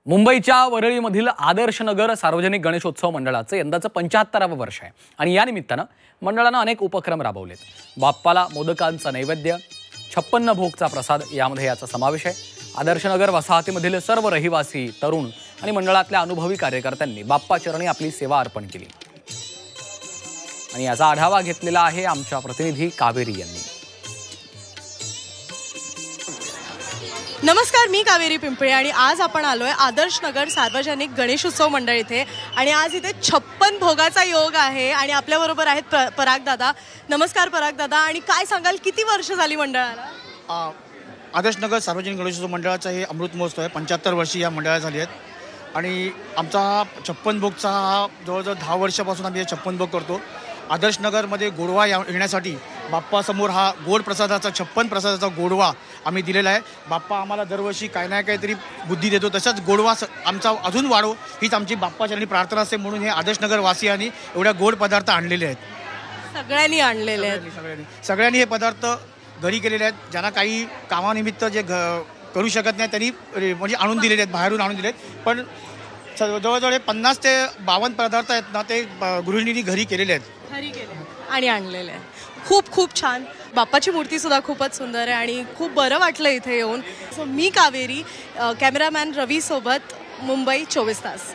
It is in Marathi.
मुंबईच्या वरळीमधील आदर्शनगर सार्वजनिक गणेशोत्सव मंडळाचं यंदाचं 75वं वर्ष आहे आणि या निमित्तानं मंडळानं अनेक उपक्रम राबवलेत। बाप्पाला मोदकांचा नैवेद्य, 56 भोगचा प्रसाद यामध्ये याचा समावेश आहे। आदर्शनगर वसाहतीमधील सर्व रहिवासी, तरुण आणि मंडळातल्या अनुभवी कार्यकर्त्यांनी बाप्पा चरणी आपली सेवा अर्पण केली आणि याचा आढावा घेतलेला आहे आमच्या प्रतिनिधी कावेरी यांनी। नमस्कार, मी कावेरी पिंपळे आणि आज आपण आलोय आदर्शनगर सार्वजनिक गणेशोत्सव मंडळ इथे आणि आज इथे 56 भोगाचा योग आहे आणि आपल्या बरोबर आहेत पराग दादा। नमस्कार पराग दादा, आणि काय सांगाल, किती वर्ष झाली मंडळाला? आदर्शनगर सार्वजनिक गणेशोत्सव मंडळाचा हे अमृत महोत्सव आहे। 75 वर्षी या मंडळाला झाली आहेत आणि आमचा हा 56 भोगचा हा जवळजवळ 10 वर्षापासून आम्ही 56 भोग करतो। आदर्शनगरमध्ये गोडवा येण्यासाठी बाप्पासमोर हा गोड प्रसादाचा 56 प्रसादाचा गोडवा आम्ही दिलेला आहे। बाप्पा आम्हाला दरवर्षी काही ना काहीतरी बुद्धी देतो, तसंच गोडवा आमचा अजून वाढो हीच आमची बाप्पाचरणी प्रार्थना असते। म्हणून हे आदर्शनगर वासियांनी एवढ्या गोड पदार्थ आणलेले आहेत। सगळ्यांनी आणलेले आहेत, सगळ्यांनी हे पदार्थ घरी केलेले आहेत। ज्यांना काही कामानिमित्त जे करू शकत नाही त्यांनी म्हणजे आणून दिलेले आहेत, बाहेरून आणून दिले आहेत। पण जवळजवळ 50 ते 52 पदार्थ आहेत ना, ते गृहिणींनी घरी केलेले आहेत आणि आणलेले आहे। खूप खूप छान, बाप्पाची मूर्ती सुद्धा खूपच सुंदर आहे आणि खूप बरं वाटलं इथे येऊन। मी कावेरी, कॅमेरामॅन रवी सोबत, मुंबई 24 तास।